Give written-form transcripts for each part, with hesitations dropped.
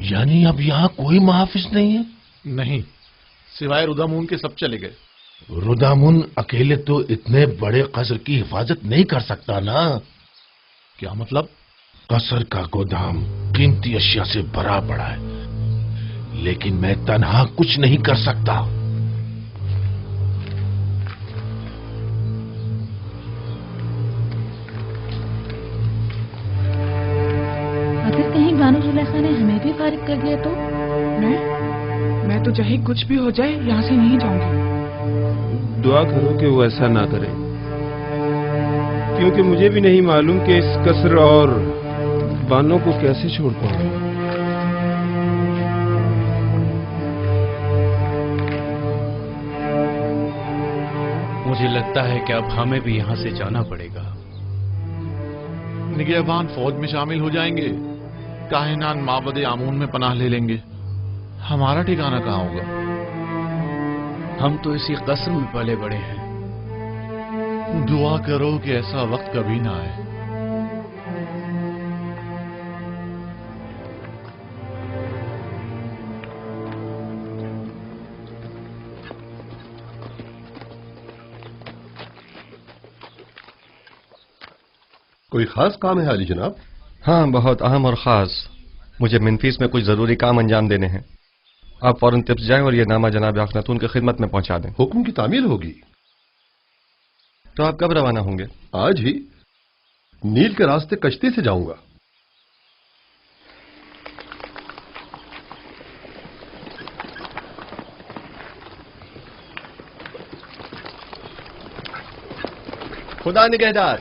یعنی اب یہاں کوئی محافظ نہیں ہے؟ نہیں، سوائے رودامون کے سب چلے گئے۔ رودامون اکیلے تو اتنے بڑے قصر کی حفاظت نہیں کر سکتا نا۔ کیا مطلب؟ قصر کا گودام قیمتی اشیاء سے بھرا پڑا ہے، لیکن میں تنہا کچھ نہیں کر سکتا۔ اگر کہیں بانو زلیخا نے ہمیں بھی فارغ کر دیا تو؟ میں تو چاہے کچھ بھی ہو جائے یہاں سے نہیں جاؤں گی۔ دعا کرو کہ وہ ایسا نہ کرے، کیونکہ مجھے بھی نہیں معلوم کہ اس قصر اور بانوں کو کیسے چھوڑ پاؤں۔ مجھے لگتا ہے کہ اب ہمیں بھی یہاں سے جانا پڑے گا۔ نگہبان فوج میں شامل ہو جائیں گے، کاہنان معبد آمون میں پناہ لے لیں گے، ہمارا ٹھکانہ کہاں ہوگا؟ ہم تو اسی قصر میں پلے بڑے ہیں۔ دعا کرو کہ ایسا وقت کبھی نہ آئے۔ کوئی خاص کام ہے حاجی جناب؟ ہاں، بہت اہم اور خاص۔ مجھے منفیس میں کچھ ضروری کام انجام دینے ہیں۔ آپ فوراً تپس جائیں اور یہ نامہ جناب اخناتون کی خدمت میں پہنچا دیں۔ حکم کی تعمیل ہوگی۔ تو آپ کب روانہ ہوں گے؟ آج ہی نیل کے راستے کشتی سے جاؤں گا۔ خدا نگہدار۔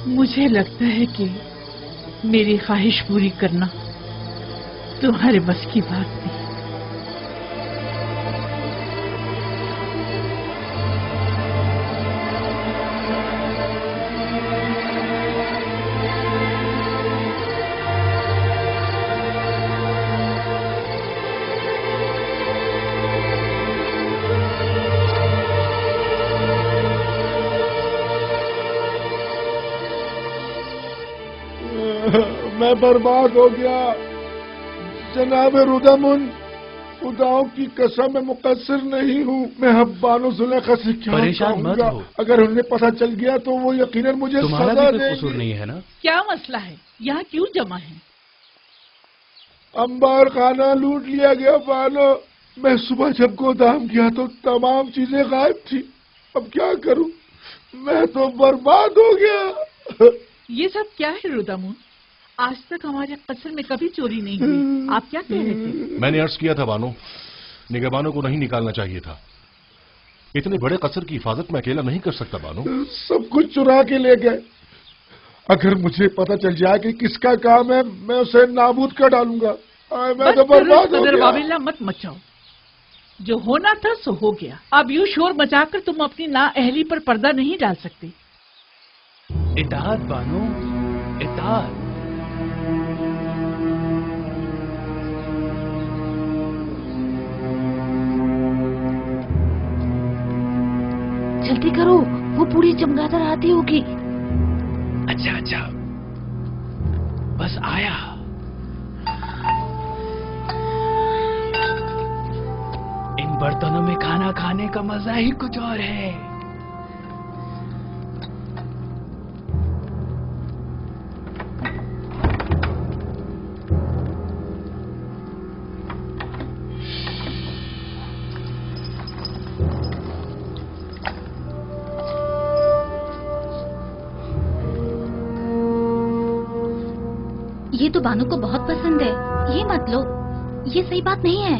مجھے لگتا ہے کہ میری خواہش پوری کرنا تمہارے بس کی بات نہیں۔ میں برباد ہو گیا جناب رودامون، خداؤں کی قسم میں مقصر نہیں ہوں۔ میں اب بانو زلیخا سے کیا پریشان مت ہو۔ اگر انہیں پتہ چل گیا تو وہ یقیناً مجھے تمہارا سزا بھی دیں کوئی قصور گے۔ نہیں ہے نا؟ کیا مسئلہ ہے؟ یہاں کیوں جمع ہے؟ انبار خانہ لوٹ لیا گیا بانو۔ میں صبح جب گودام گیا تو تمام چیزیں غائب تھی۔ اب کیا کروں؟ میں تو برباد ہو گیا۔ یہ سب کیا ہے رودامون؟ آج تک ہمارے قصر میں کبھی چوری نہیں ہوئی، آپ کیا کہہ رہے تھے؟ میں نے عرض کیا تھا بانو، निगहबानों को नहीं निकालना चाहिए था। इतने बड़े कसर की हिफाजत में अकेला नहीं कर सकता बानो। सब कुछ चुरा के ले गए। अगर मुझे पता चल जाए कि किसका काम है, मैं उसे नाबूद कर डालूंगा। मैं तो बर्बाद हो गया। वाविल्ला मत मचाओ, जो होना था सो हो गया। अब यूं शोर मचाकर तुम अपनी नाअहली पर पर्दा नहीं डाल सकती। इताअत बानो, इताअत। जल्दी करो, वो पूरी चमगादड़ आती होगी। अच्छा अच्छा, बस आया। इन बर्तनों में खाना खाने का मजा ही कुछ और है। ये तो बानो को बहुत पसंद है, ये मत लो, ये सही बात नहीं है।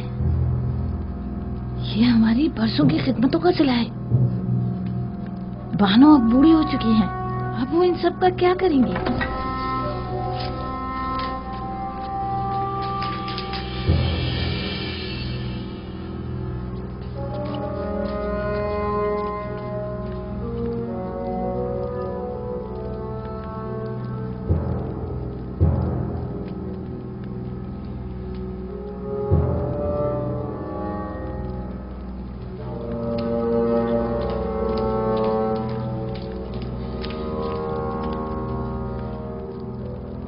ये हमारी बरसों की खिदमतों का सिला है। बानो अब बूढ़ी हो चुकी हैं, अब वो इन सब का क्या करेंगी?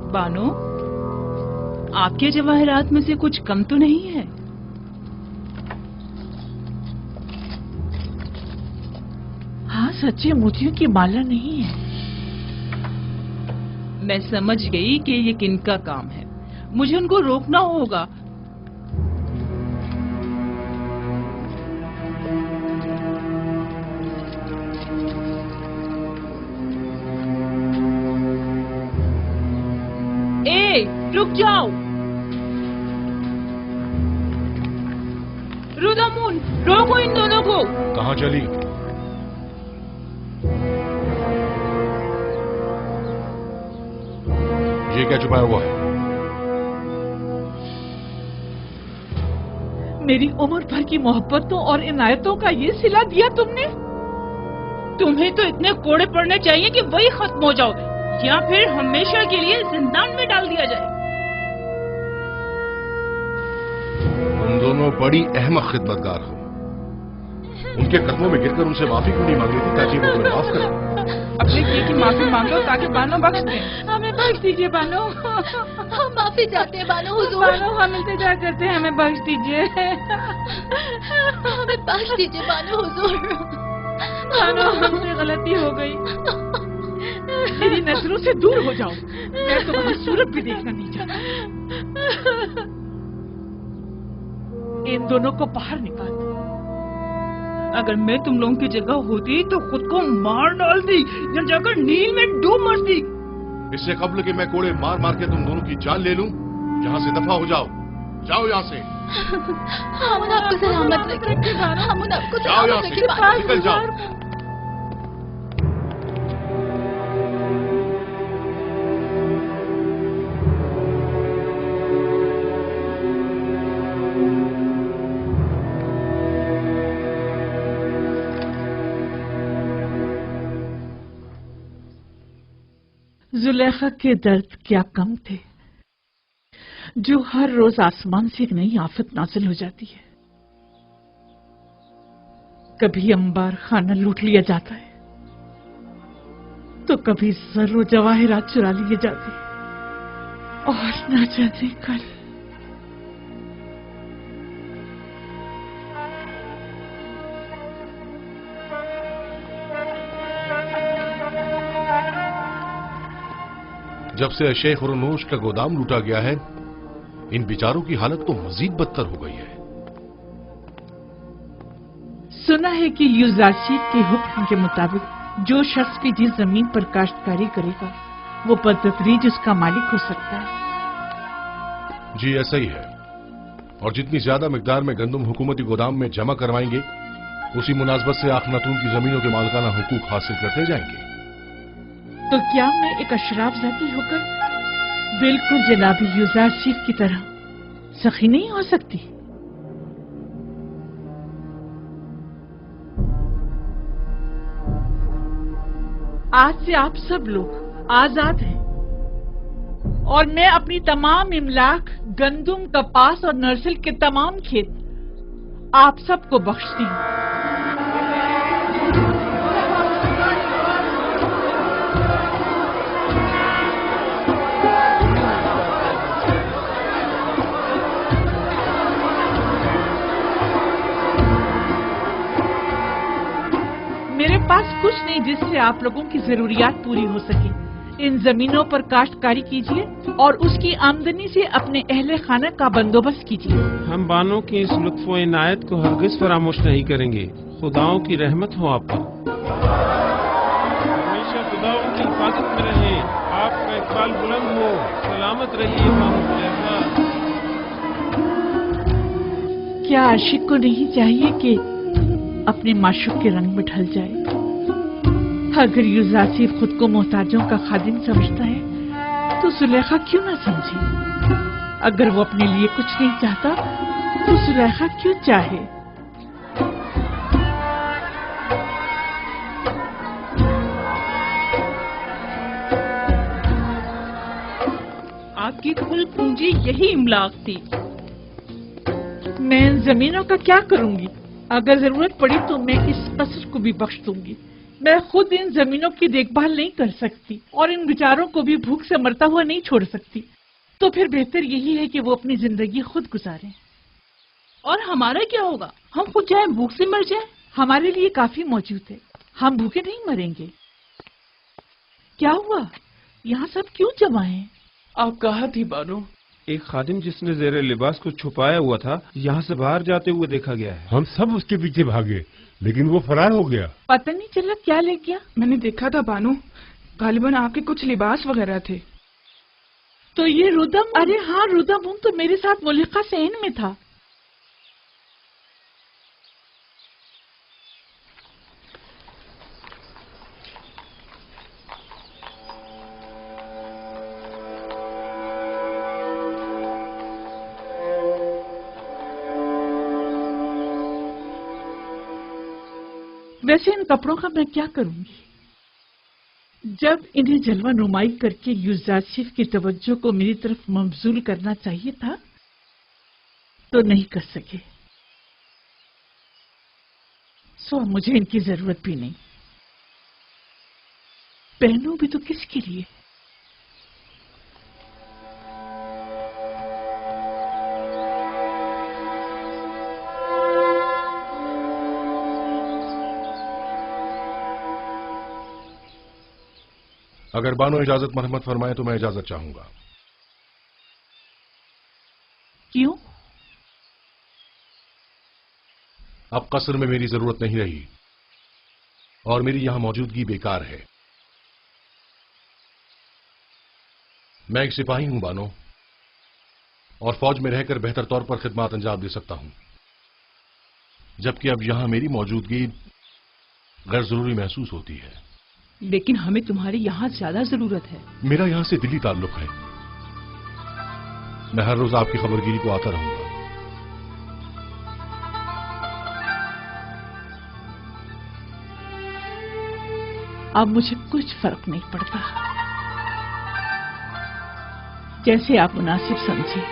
बानो, आपके जवाहरात में से कुछ कम तो नहीं है? हाँ, सच्चे मोतियों की माला नहीं है। मैं समझ गई कि ये किनका काम है। मुझे उनको रोकना होगा। रुक जाओ रुदामुन, रोको इन दोनों को। कहाँ चली? ये क्या छुपाया हुआ है? मेरी उम्र भर की मोहब्बतों और इनायतों का ये सिला दिया तुमने। तुम्हें तो इतने कोड़े पड़ने चाहिए कि वही खत्म हो जाओ, या फिर हमेशा के लिए जिंदान में डाल दिया जाए। तुम दोनों बड़ी अहमक खिदमतगार हो। उनके कदमों में गिरकर उनसे माफी क्यों नहीं मांग रही थी ताकि वो तुम्हें माफ करें? अपने किए की माफी मांगो ताकि बानो बख्श दे। हमें बख्श दीजिए बानो। हम माफी चाहते हैं बानो हुजूर। बानो, हम इंतजार करते हैं, हमें बख्श दीजिए। हमें बख्श दीजिए बानो हुजूर। बानो, हमसे गलती हो गई। मेरी नजरों से दूर हो जाओ, मैं तुम्हारी सूरत भी देखना नहीं चाहता। इन दोनों को बाहर निकाल। अगर मैं तुम लोगों की जगह होती तो खुद को मार डालती या जाकर नील में डूब मरती। इससे कबल कि मैं कोड़े मार मार के तुम दोनों की जान ले लूं, यहाँ से दफा हो जाओ। जाओ यहाँ से। हम आपको सलामत रखें। हम आपको जाओ यहाँ सलामत से, रखें। निकल जाओ। जुलेखा के दर्द क्या कम थे, जो हर रोज आसमान से एक नई आफत नाजिल हो जाती है। कभी अंबार खाना लूट लिया जाता है, तो कभी जर्रो जवाहिरात चुरा लिए जाते हैं, और ना जाने कल। जब से शेख रुनूश का गोदाम लूटा गया है, इन बेचारों की हालत तो मजीद बदतर हो गई है। सुना है कि यूजारशीद के हुक्म के मुताबिक जो शख्स भी जिस जमीन पर काश्तकारी करेगा वो बदतदरीज उसका मालिक हो सकता है। जी ऐसा ही है। और जितनी ज्यादा मिकदार में गंदम हुकूमती गोदाम में जमा करवाएंगे उसी मुनासबत से आखनातून की जमीनों के मालिकाना हुकूक हासिल करते जाएंगे। तो क्या मैं एक अशराफ जाती होकर बिल्कुल जनाबी यूजारशिफ की तरह सखी नहीं हो सकती? आज से आप सब लोग आजाद हैं और मैं अपनी तमाम इमलाक, गंदुम, कपास और नरसिल के तमाम खेत आप सबको बख्शती हूँ। मेरे पास कुछ नहीं जिससे आप लोगों की जरूरियात पूरी हो सके। इन जमीनों पर काश्तकारी कीजिए और उसकी आमदनी से अपने अहले खाना का बंदोबस्त कीजिए। हम बानों की इस लुत्फ व इनायत को हरगिज फरामोश नहीं करेंगे। खुदाओं की रहमत हो आप पर। हमेशा खुदाओं की हिफाजत में रहे। आपका इकबाल बुलंद हो। सलामत रहिए बानो ज़ैफ़ा। क्या आशिक को नहीं चाहिए कि अपने माशूक के रंग में ढल जाए? अगर यूजारशिफ खुद को मोहताजों का खादिम समझता है तो सुलेखा क्यों ना समझे? अगर वो अपने लिए कुछ नहीं चाहता तो सुलेखा क्यों चाहे? आपकी कुल पूंजी यही इमलाक थी। मैं इन जमीनों का क्या करूंगी? अगर जरूरत पड़ी तो मैं इस कसर को भी बख्श दूंगी। मैं खुद इन जमीनों की देखभाल नहीं कर सकती और इन बेचारों को भी भूख से मरता हुआ नहीं छोड़ सकती। तो फिर बेहतर यही है कि वो अपनी जिंदगी खुद गुजारें। और हमारा क्या होगा? हम खुद चाहे भूख से मर जाए। हमारे लिए काफी मौजूद है। हम भूखे नहीं मरेंगे। क्या हुआ? यहाँ सब क्यों जमा हैं? आप कहाँ थी बानो? एक खादिम जिसने ज़ेरे लिबास को छुपाया हुआ था यहाँ से बाहर जाते हुए देखा गया है। हम सब उसके पीछे भागे लेकिन वो फरार हो गया। पता नहीं चला क्या ले गया। मैंने देखा था बानो, गालिबन आपके कुछ लिबास वगैरह थे। तो ये रुदम? अरे हाँ, रुदम तो मेरे साथ मुलिका सेन में था। वैसे इन कपड़ों का मैं क्या करूंगी? जब इन्हें जलवा नुमाई करके यूजारशिफ की तवज्जो को मेरी तरफ मबजूल करना चाहिए था तो नहीं कर सके। सो मुझे इनकी जरूरत भी नहीं। पहनूं भी तो किसके लिए? अगर बानो इजाजत मरहमत फरमाए तो मैं इजाजत चाहूंगा। क्यों? अब कसर में मेरी जरूरत नहीं रही और मेरी यहां मौजूदगी बेकार है। मैं एक सिपाही हूं बानो और फौज में रहकर बेहतर तौर पर खिदमत अंजाम दे सकता हूं, जबकि अब यहां मेरी मौजूदगी गैर जरूरी महसूस होती है। लेकिन हमें तुम्हारी यहाँ ज्यादा जरूरत है। मेरा यहां से दिली ताल्लुक है। मैं हर रोज आपकी खबरगिरी को आता रहूंगा। अब मुझे कुछ फर्क नहीं पड़ता। जैसे आप मुनासिब समझे।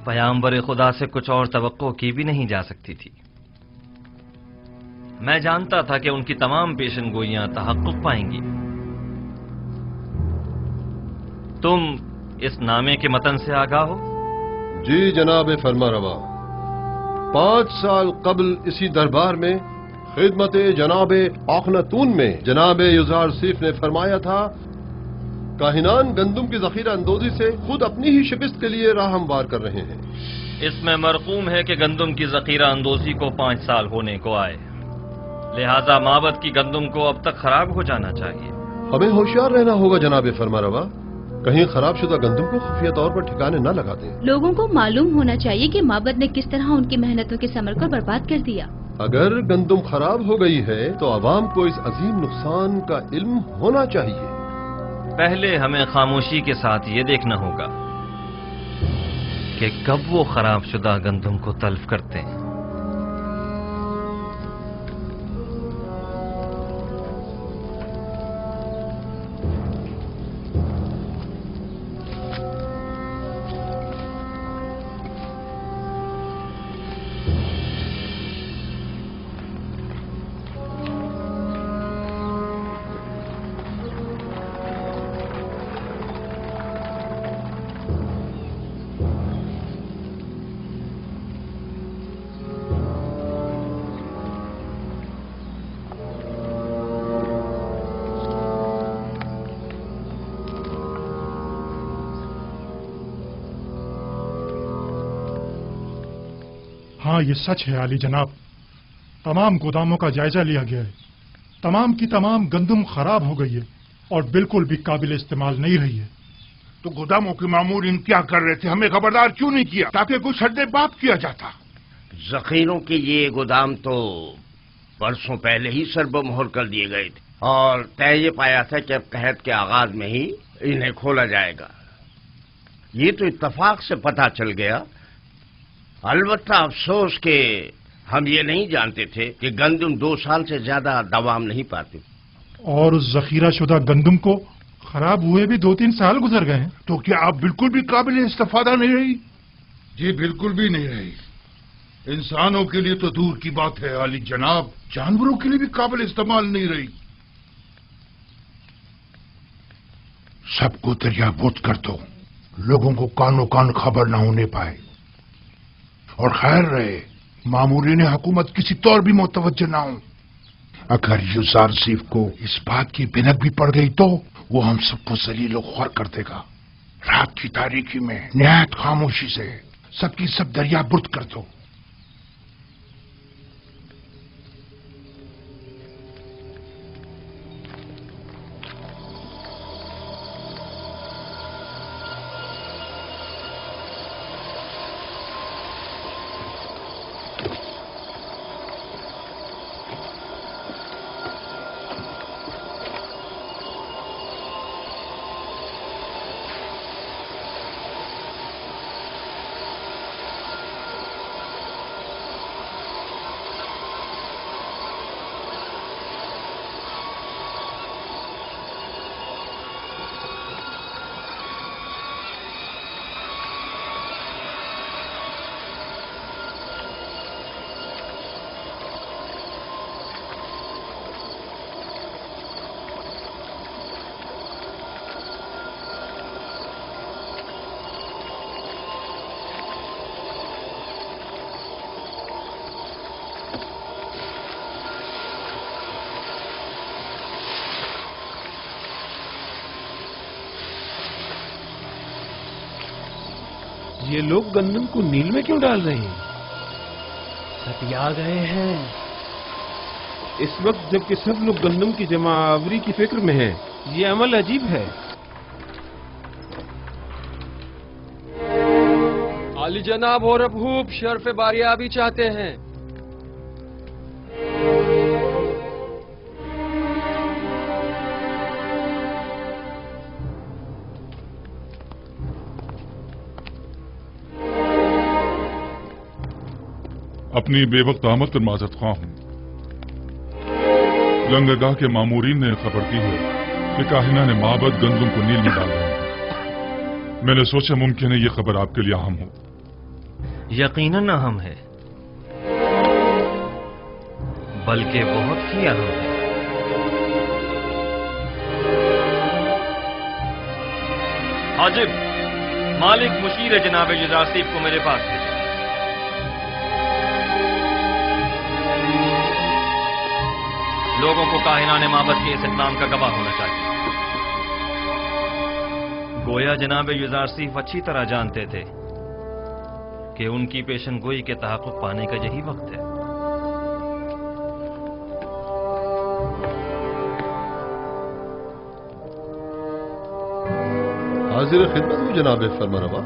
پیامبر خدا سے کچھ اور توقع کی بھی نہیں جا سکتی تھی۔ میں جانتا تھا کہ ان کی تمام پیشن گوئیاں تحقق پائیں گی۔ تم اس نامے کے متن سے آگاہ ہو؟ جی جناب فرما روا، 5 سال قبل اسی دربار میں خدمت جناب آخناتون میں جناب یزار سیف نے فرمایا تھا کاہنان گندم کی ذخیرہ اندوزی سے خود اپنی ہی شکست کے لیے راہ ہموار کر رہے ہیں۔ اس میں مرقوم ہے کہ گندم کی ذخیرہ اندوزی کو 5 سال ہونے کو آئے، لہذا معبد کی گندم کو اب تک خراب ہو جانا چاہیے۔ ہمیں ہوشیار رہنا ہوگا جناب فرما روا، کہیں خراب شدہ گندم کو خفیہ طور پر ٹھکانے نہ لگا دیں۔ لوگوں کو معلوم ہونا چاہیے کہ معبد نے کس طرح ان کی محنتوں کے ثمر کو برباد کر دیا۔ اگر گندم خراب ہو گئی ہے تو عوام کو اس عظیم نقصان کا علم ہونا چاہیے۔ پہلے ہمیں خاموشی کے ساتھ یہ دیکھنا ہوگا کہ کب وہ خراب شدہ گندم کو تلف کرتے ہیں۔ ہاں یہ سچ ہے عالی جناب، تمام گوداموں کا جائزہ لیا گیا ہے، تمام کی تمام گندم خراب ہو گئی ہے اور بالکل بھی قابل استعمال نہیں رہی ہے۔ تو گوداموں کے مامورین کیا کر رہے تھے؟ ہمیں خبردار کیوں نہیں کیا تاکہ کچھ حد باب کیا جاتا؟ ذخیروں کے یہ گودام تو برسوں پہلے ہی سرب مہر کر دیے گئے تھے اور طے یہ پایا تھا کہ اب قحط کے آغاز میں ہی انہیں کھولا جائے گا۔ یہ تو اتفاق سے پتہ چل گیا، البتہ افسوس کہ ہم یہ نہیں جانتے تھے کہ گندم 2 سال سے زیادہ دوام نہیں پاتے۔ اور اس ذخیرہ شدہ گندم کو خراب ہوئے بھی 2-3 سال گزر گئے ہیں۔ تو کیا آپ بالکل بھی قابل استفادہ نہیں رہی؟ جی بالکل بھی نہیں رہی۔ انسانوں کے لیے تو دور کی بات ہے عالی جناب، جانوروں کے لیے بھی قابل استعمال نہیں رہی۔ سب کو دریا بوت کر دو، لوگوں کو کانوں کان خبر نہ ہونے پائے، اور خیر رہے مامورین حکومت کسی طور بھی متوجہ نہ ہوں۔ اگر یزار سیف کو اس بات کی بھنک بھی پڑ گئی تو وہ ہم سب کو ذلیل و خوار کر دے گا۔ رات کی تاریکی میں نہایت خاموشی سے سب کی سب دریا برد کر دو۔ یہ لوگ گندم کو نیل میں کیوں ڈال رہے ہیں؟ ہتھیا گئے ہیں۔ اس وقت جبکہ سب لوگ گندم کی جمع آوری کی فکر میں ہیں، یہ عمل عجیب ہے۔ عالی جناب اور ابھوب شرف باریابی چاہتے ہیں۔ اپنی بے وقت آمد پر معذرت خواہ ہوں۔ لنگرگاہ کے مامورین نے خبر دی ہے کہ کاہنہ نے معبد گندم کو نیل میں ڈال دیا۔ میں نے سوچا ممکن ہے یہ خبر آپ کے لیے اہم ہو۔ यकीनन अहम है, बल्कि बहुत ही अहम है। हाजिब, मालिक मुशीर जनाब युजारसीफ को मेरे पास भेजो। लोगों को काहिनाने माबद के इस इक़दाम का गवाह होना चाहिए। गोया जनाब युजारसीफ अच्छी तरह जानते थे कि उनकी पेशनगोई के तहक़्क़ुक़ पाने का यही वक्त है। हाजिर खिदमत हूँ जनाब फरमारवा।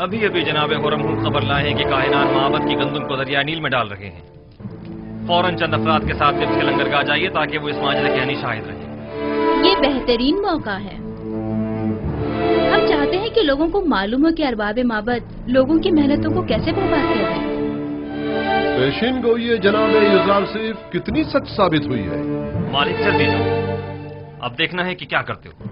अभी अभी जनाब हुरम खबर लाए हैं कि काहिनान माबद की गंदुम को दरिया नील में डाल रहे हैं। फौरन चंद अफराद के साथ तिब्स के लंगरगाह जाइए ताकि वो इस माजरे के हनी शाहिद रहे। ये बेहतरीन मौका है। हम चाहते हैं कि लोगों को मालूम हो कि अरबाब माबद लोगों की मेहनतों को कैसे बर्बाद किया जाए। पेशिन गोई जनाब युजारसीफ कितनी सच साबित हुई है। मालिक जल्दी जाओ, अब देखना है कि क्या करते हो।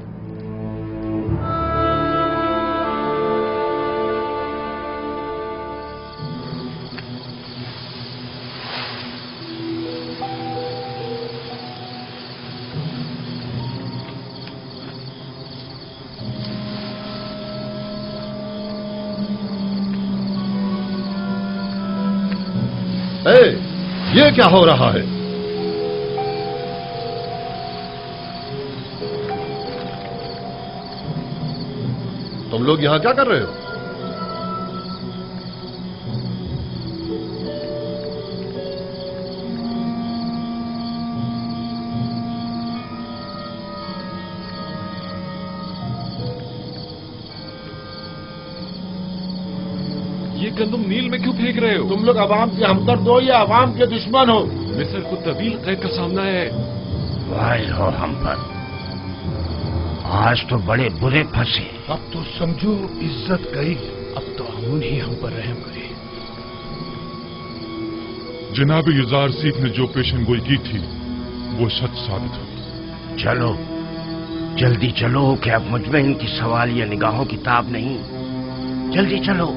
ये क्या हो रहा है? तुम लोग यहां क्या कर रहे हो? ये गंदम नील में क्यों फेंक रहे हो? तुम लोग अवाम के हमदर्द हो या अवाम के दुश्मन हो? मिस्र को तवील कैद का सामना है। वाह हो हम पर, आज तो बड़े बुरे फंसे। अब तो समझो इज्जत गई। अब तो अमून ही हम पर रहम करे। जनाब युजारसीफ ने जो पेशनगोई की थी वो सच साबित हुई। चलो जल्दी चलो कि अब मुझ में इनकी सवाल या निगाहों की ताब नहीं। जल्दी चलो।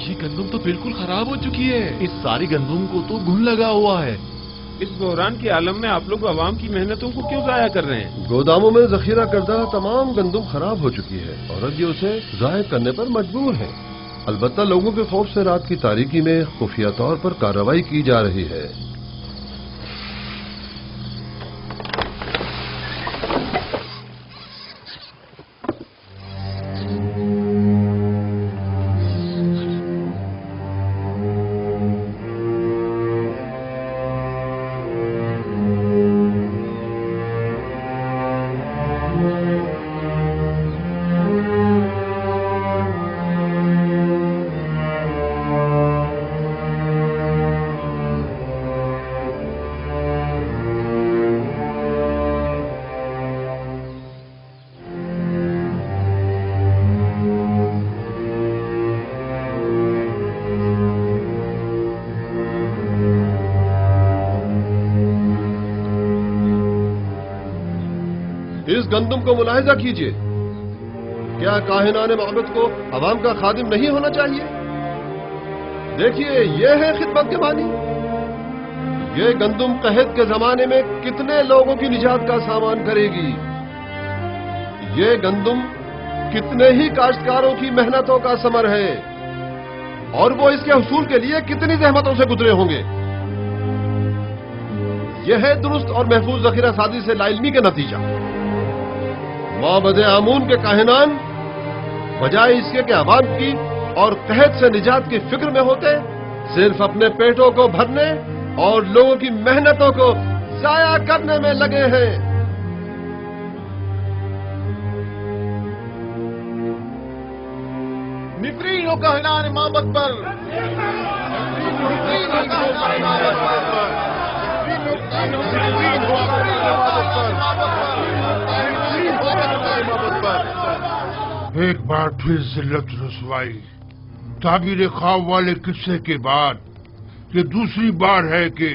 ये गंदम तो बिल्कुल खराब हो चुकी है। इस सारी गंदम को तो घुन लगा हुआ है। इस बहरान के आलम में आप लोग अवाम की मेहनतों को क्यों जाया कर रहे हैं? गोदामों में जखीरा करदा तमाम गंदम खराब हो चुकी है और अब ये उसे जाया करने पर मजबूर है। अलबत्ता लोगों के खौफ से रात की तारीकी में खुफिया तौर पर कार्रवाई की जा रही है। इस गंदम को मुलाहिजा कीजिए। क्या काहिनाने माबद को अवाम का खादिम नहीं होना चाहिए? देखिए, ये है खिदमत के मानी। ये गंदम कहत के जमाने में कितने लोगों की निजात का सामान करेगी। ये गंदम कितने ही काश्तकारों की मेहनतों का समर है और वो इसके हुसूल के लिए कितनी जहमतों से गुजरे होंगे। यह है दुरुस्त और महफूज जखीरा साजी से लाइल्मी के नतीजा। माबद आमून के काहिनान बजाय इसके कि अवाम की और कहत से निजात की फिक्र में होते, सिर्फ अपने पेटों को भरने और लोगों की मेहनतों को जाया करने में लगे हैं। तकरीर हो काहिनान माबद पर एक बार फिर जिल्लत रसवाई, ताबीर ख्वाब वाले किस्से के बाद ये दूसरी बार है कि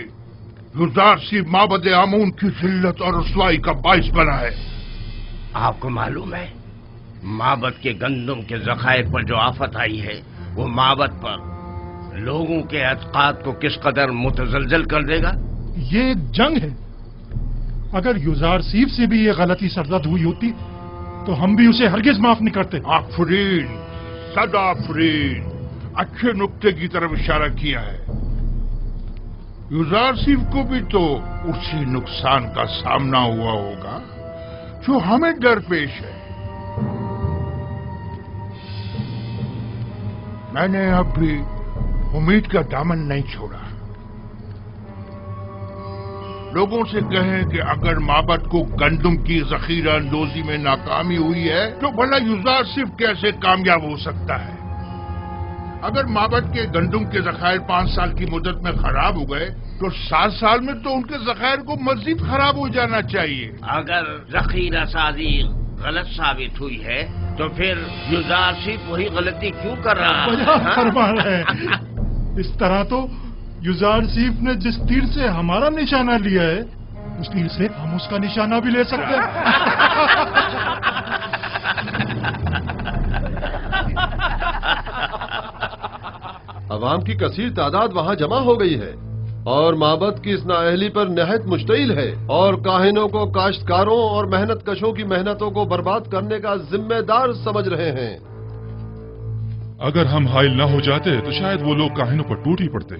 युजारसीफ माबद आमून की जिल्लत और रसवाई का बाइस बना है। आपको मालूम है माबद के गंदम के जखायर पर जो आफत आई है वो माबद पर लोगों के अतकाद को किस कदर मुतजलजल कर देगा। ये एक जंग है। अगर युजारसीफ से भी ये गलती सरजद हुई होती तो हम भी उसे हरगिज माफ नहीं करते। आफरीन, सदा आफरीन, अच्छे नुक्ते की तरफ इशारा किया है। युजारसीफ को भी तो उसी नुकसान का सामना हुआ होगा जो हमें दरपेश है। मैंने अब भी उम्मीद का दामन नहीं छोड़ा। लोगों से कहें कि अगर माबद को गंदम की जखीरा अंदोजी में नाकामी हुई है तो भला युजारसीफ कैसे कामयाब हो सकता है। अगर माबद के गंदम के जखायर 5 साल की मुद्दत में खराब हो गए तो 7 साल में तो उनके जखायर को मजीद खराब हो जाना चाहिए। अगर जखीरा साजी गलत साबित हुई है तो फिर युजारसीफ वही गलती क्यों कर रहा है? फरमा रहे हैं। इस तरह तो युजारसीफ ने जिस तीर से हमारा निशाना लिया है उस तीर से हम उसका निशाना भी ले सकते हैं। अवाम की कसीर तादाद वहाँ जमा हो गई है और माबद की इस नाअहली पर नहायत मुश्तइल है और काहिनों को काश्तकारों और मेहनत कशों की मेहनतों को बर्बाद करने का जिम्मेदार समझ रहे हैं। अगर हम हाइल न हो जाते तो शायद वो लोग काहिनों पर टूट ही पड़ते।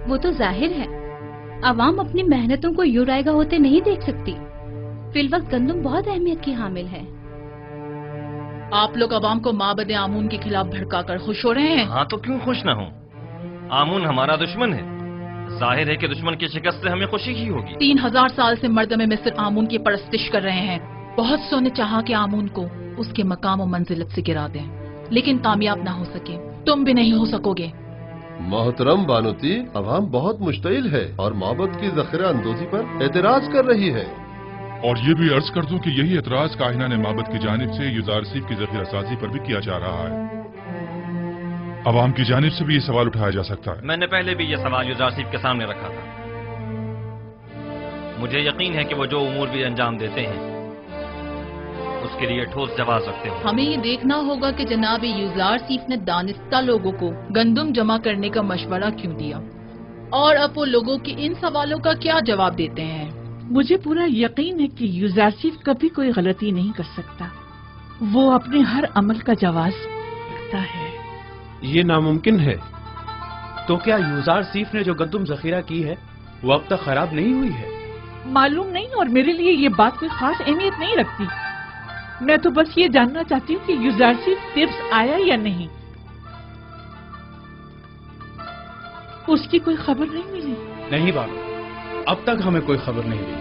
वो तो जाहिर है अवाम अपनी मेहनतों को यूं रायगा होते नहीं देख सकती। फिलवक्त गंदम बहुत अहमियत की हामिल है। आप लोग अवाम को माबद आमून के खिलाफ भड़काकर खुश हो रहे हैं। हाँ तो क्यों खुश ना हो? आमून हमारा दुश्मन है। जाहिर है कि दुश्मन की शिकस्त से हमें खुशी ही होगी। 3000 साल से मर्दमे मिस्र आमून की परस्तिश कर रहे हैं। बहुत सो ने चाहा कि आमून को उसके मकाम और मंजिलत से गिरा दें, लेकिन कामयाब ना हो सके। तुम भी नहीं हो सकोगे। मोहतरम बानुती, अवाम बहुत मुश्तइल है और माबद की जखीरा अंदोजी पर एतराज कर रही है। और ये भी अर्ज कर दूं कि यही एतराज काहिनान माबद की जानिब से युजारसीफ की जखीरा साजी पर भी किया जा रहा है। अवाम की जानिब से भी ये सवाल उठाया जा सकता है। मैंने पहले भी ये सवाल युजारसीफ के सामने रखा था। मुझे यकीन है कि वो जो उमूर भी अंजाम देते हैं उसके लिए ठोस जवाब रखते हो। हमें ये देखना होगा कि जनाब युजारसीफ ने दानिस्ता लोगों को गंदम जमा करने का मशवरा क्यों दिया और अब वो लोगों के इन सवालों का क्या जवाब देते हैं। मुझे पूरा यकीन है कि युजारसीफ कभी कोई गलती नहीं कर सकता। वो अपने हर अमल का जवाब रखता है। ये नामुमकिन है। तो क्या युजारसीफ ने जो गंदम जखीरा की है वो अब तक खराब नहीं हुई है? मालूम नहीं, और मेरे लिए ये बात कोई खास अहमियत नहीं रखती। मैं तो बस ये जानना चाहती हूँ कि युजारसीफ तिब्स आया या नहीं। उसकी कोई खबर नहीं मिली। नहीं बानो, अब तक हमें कोई खबर नहीं मिली।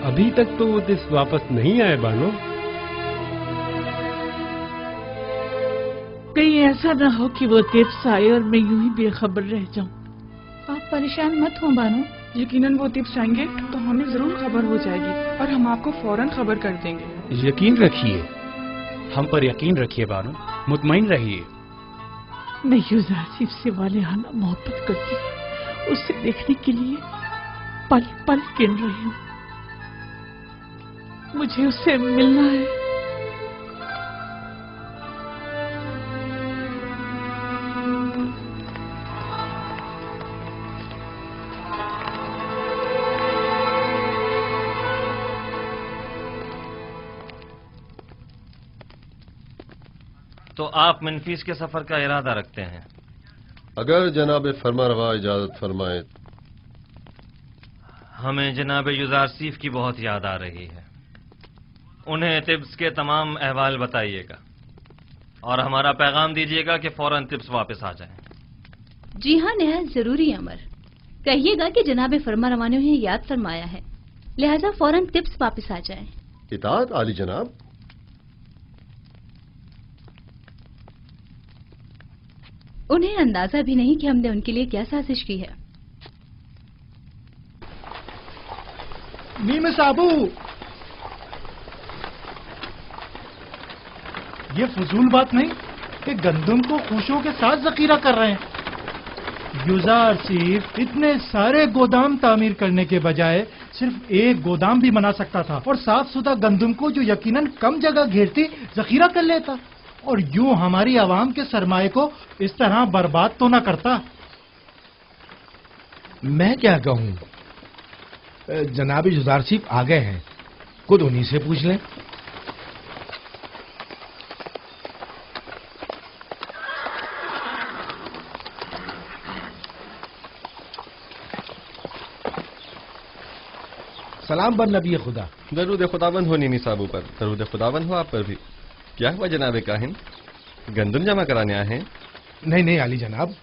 अभी तक तो वो तिब्स वापस नहीं आए बानो। कहीं ऐसा ना हो कि वो तिब्स आए और मैं यूं ही बेखबर रह जाऊं। आप परेशान मत हो बानो, यकीनन वो तिब्स आएंगे तो हमें जरूर खबर हो जाएगी और हम आपको फौरन खबर कर देंगे। यकीन रखिए, हम पर यकीन रखिए बानो, मुतमईन रहिए। मैं युजारसीफ से वालिहाना मोहब्बत करती हूँ। उसे देखने के लिए पल पल गिन रही हूँ। मुझे उससे मिलना है। तो आप मनफीस के सफर का इरादा रखते हैं? अगर जनाब फरमारवा इजाजत फरमाए। हमें जनाब युजारसीफ की बहुत याद आ रही है। उन्हें तिब्स के तमाम अहवाल बताइएगा और हमारा पैगाम दीजिएगा कि फौरन तिब्स वापस आ जाएं। जी हाँ, निहायत जरूरी अमर। कहिएगा कि जनाब फरमारवा ने उन्हें याद फरमाया है, लिहाजा फौरन तिब्स वापस आ जाएं। इताअत आली जनाब। उन्हें अंदाजा भी नहीं कि हमने उनके लिए क्या साजिश की है। नीम साबू, ये फजूल बात नहीं कि गंदम को खुशियों के साथ जखीरा कर रहे हैं। युजार सिर्फ इतने सारे गोदाम तामीर करने के बजाय सिर्फ एक गोदाम भी बना सकता था और साफ सुथरा गंदम को जो यकीनन कम जगह घेरती जखीरा कर लेता और यूं हमारी आवाम के सरमाए को इस तरह बर्बाद तो ना करता। मैं क्या कहूं, जनाब युजार सिर्फ आ गए हैं, खुद उन्हीं से पूछ लें। सलाम बर नबी खुदा। दरूद खुदाबंद हो नीमी साबू पर, दरूद खुदाबंद हो आप पर भी। क्या हुआ जनाब काहिन, गंदम जमा कराने आए हैं? नहीं नहीं आली जनाब,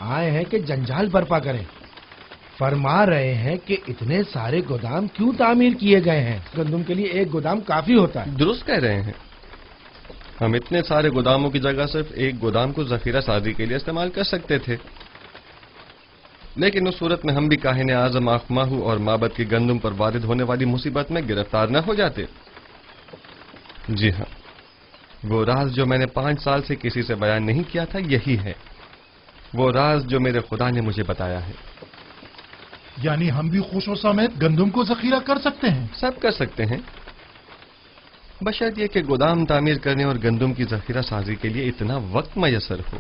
आए हैं कि जंजाल बर्पा करें। फरमा रहे हैं कि इतने सारे गोदाम क्यों तामीर किए गए हैं, गंदम के लिए एक गोदाम काफी होता है। दुरुस्त कह रहे हैं, हम इतने सारे गोदामों की जगह सिर्फ एक गोदाम को जखीरा साजी के लिए इस्तेमाल कर सकते थे, लेकिन उस सूरत में हम भी काहिन आजम आखमाहू और माबद की गंदम पर वारिद होने वाली मुसीबत में गिरफ्तार न हो जाते। जी हाँ, वो राज जो मैंने 5 साल से किसी से बयान नहीं किया था, यही है वो राज जो मेरे खुदा ने मुझे बताया है। यानी हम भी खुशो समेत गंदम को जखीरा कर सकते हैं? सब कर सकते हैं, बशर्त ये कि गोदाम तामीर करने और गंदम की जखीरा साजी के लिए इतना वक्त मैसर हो।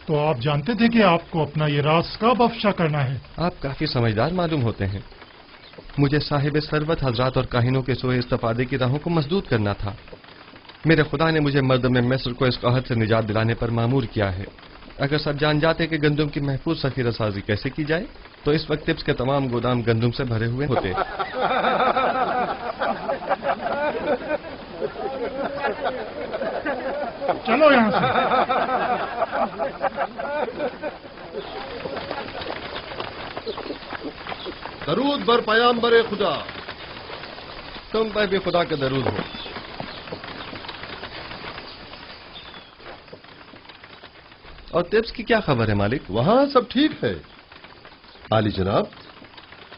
तो आप जानते थे कि आपको अपना ये राज कब अफशा करना है? आप काफी समझदार मालूम होते हैं। मुझे साहिब सरवत हजरात और काहिनों के सोए इस्तेफादे की राहों को मजदूद करना था। मेरे खुदा ने मुझे मर्दम मिस्र को इस कहत से निजात दिलाने पर मामूर किया है। अगर सब जान जाते कि गंदम की महफूज जखीरा साजी कैसे की जाए तो इस वक्त टिप्स के तमाम गोदाम गंदम से भरे हुए होते। चलो यहाँ से। दरूद बर पयाम्बर खुदा। तुम पर भी खुदा का दरूद हो। और टिप्स की क्या खबर है मालिक? वहां सब ठीक है आली जनाब,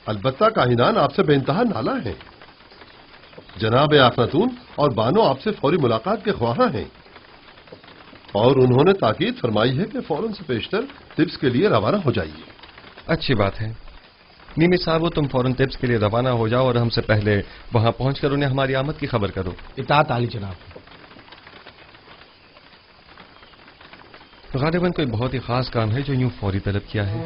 अलबत्ता काहिनान आपसे बेइंतहा नाला है। जनाब आखनतून और बानो आपसे फौरी मुलाकात के ख्वाहां हैं और उन्होंने ताकीद फरमाई है कि फौरन से पेशतर टिप्स के लिए रवाना हो जाइए। अच्छी बात है नीमी साहब, तुम फौरन टिप्स के लिए रवाना हो जाओ और हमसे पहले वहां पहुंचकर उन्हें हमारी आमद की खबर करो। इताअत आली जनाब। गालिबन कोई बहुत ही खास काम है जो यूं फौरी तलब किया है।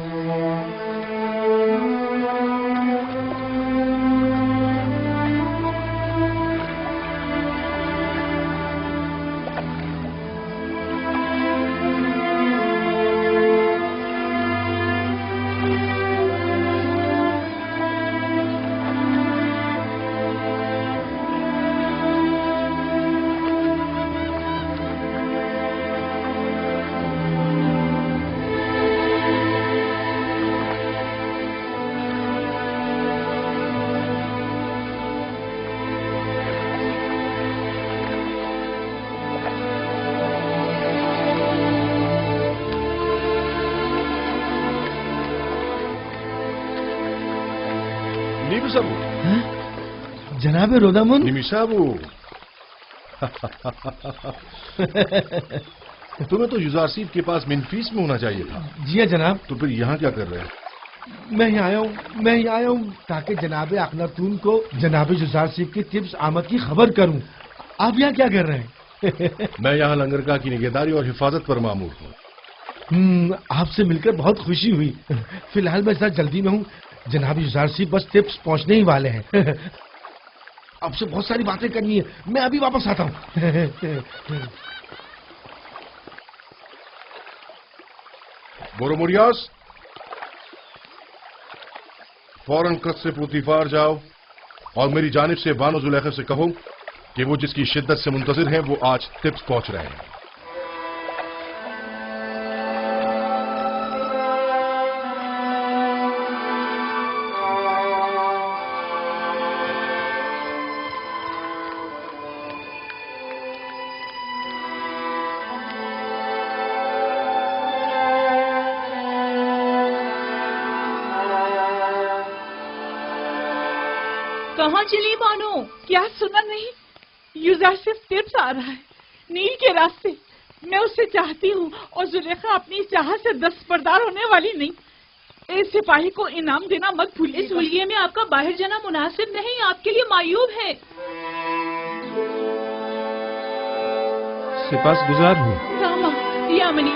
जनाब रोदामुन। निमिसाबू तुम्हें तो युजारसीब के पास मिनफीस में होना चाहिए था। जी हाँ जनाब। तो फिर यहाँ क्या कर रहे हैं? मैं ही आया हूँ ताकि जनाब अखनातून को जनाब युजारसीब की टिप्स आमद की खबर करूँ। आप यहाँ क्या कर रहे हैं? मैं यहाँ लंगरगाह की निगहदारी और हिफाजत पर मामूर हूँ। आपसे मिलकर बहुत खुशी हुई। फिलहाल मैं जरा जल्दी में हूँ, जनाब युजारसीब बस टिप्स पहुँचने ही वाले हैं। आपसे बहुत सारी बातें करनी है, मैं अभी वापस आता हूँ। बोरोमोरियास, फौरन कस्र पुतिफार जाओ और मेरी जानिब से बानो जुलैखा से कहो कि वो जिसकी शिद्दत से मुंतजिर हैं वो आज टिप्स पहुंच रहे हैं। कहाँ चली बानो? क्या सुना नहीं? यूजारशिप टिप्स आ रहा है नील के रास्ते। मैं उससे चाहती हूँ और जुलेखा अपनी चाह से दस्तबरदार होने वाली नहीं। इस सिपाही को इनाम देना मत भूलिए। इस हुलिये में आपका बाहर जाना मुनासिब नहीं, आपके लिए मायूब है। सिपासगुजार हूँ। रामा, यामिनी,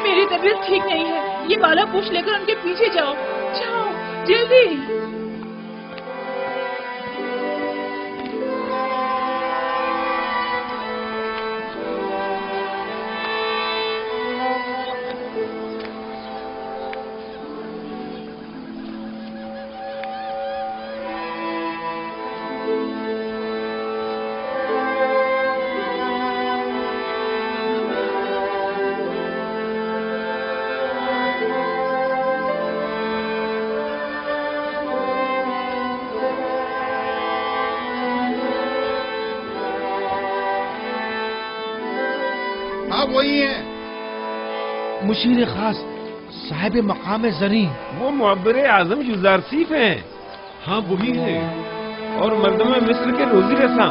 मेरी तबीयत ठीक नहीं है। ये बाला पूछ लेकर उनके पीछे जाओ, जाओ जल्दी। हाँ वही है मुशीर खास साहिब मकाम जरी। वो मुअब्बर आजम युजारसीफ हैं। हाँ वही है। और मर्दम मिस्र के रोजी रसा।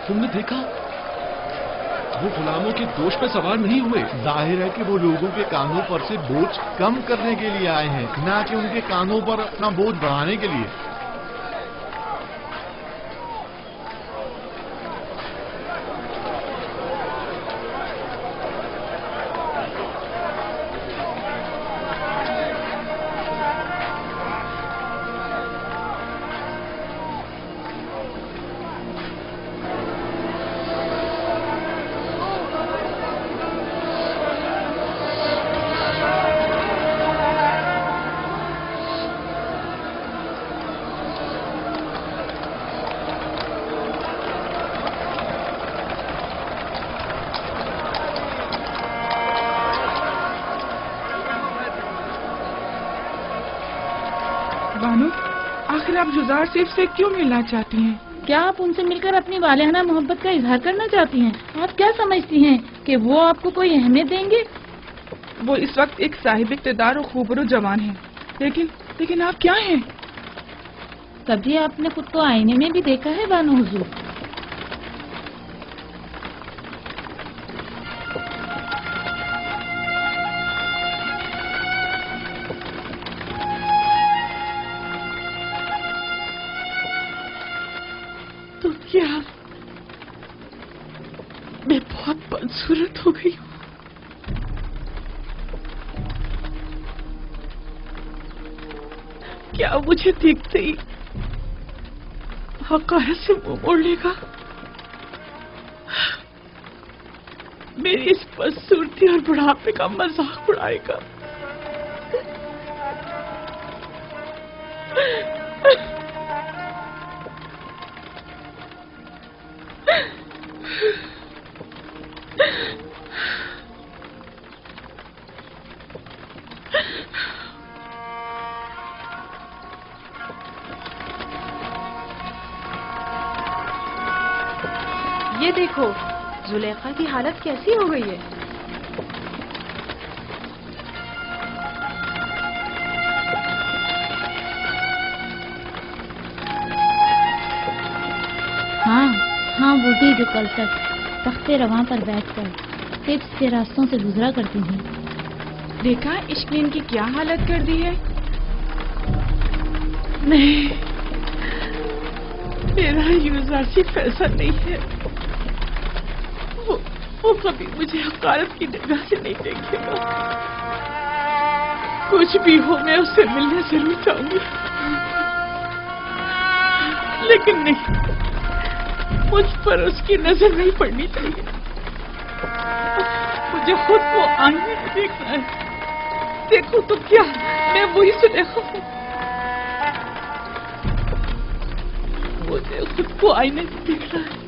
तुमने देखा वो गुलामों के दोष पे सवार नहीं हुए। जाहिर है कि वो लोगों के कानों पर से बोझ कम करने के लिए आए हैं, ना कि उनके कानों पर अपना बोझ बढ़ाने के लिए। बानो, आखिर आप जुजार सिर्फ से क्यों मिलना चाहती हैं? क्या आप उनसे मिलकर अपनी वालिहाना मोहब्बत का इजहार करना चाहती हैं? आप क्या समझती हैं कि वो आपको कोई अहमियत देंगे? वो इस वक्त एक साहिब इक़्तिदार और खूबरू जवान है, लेकिन आप क्या हैं? कभी आपने खुद को आईने में भी देखा है बानो हुजूर? तो क्या मैं बहुत बदसूरत हो गई हूँ? क्या मुझे देखते ही हक़ाइक़ से मुंह मोड़ लेगा? मेरी इस बदसूरती और बुढ़ापे का मजाक उड़ाएगा? ये देखो, जुलेखा की हालत कैसी हो गई है। वही जो कल तक तख्ते रवां पर बैठकर तिब्स के रास्तों से गुजरा करती थी। देखा इश्क ने इनकी क्या हालत कर दी है। नहीं, मेरा यूज़र सिर्फ ऐसा नहीं है। वो कभी मुझे हकारत की निगाह से नहीं देखेगा। कुछ भी हो मैं उससे मिलने जरूर चाहूंगी, लेकिन नहीं, मुझ पर उसकी नजर नहीं पड़नी चाहिए। मुझे खुद को आईने में देखना है। देखो तो क्या मैं वही सुलेखा हूँ। मुझे खुद को आईने में देखना है।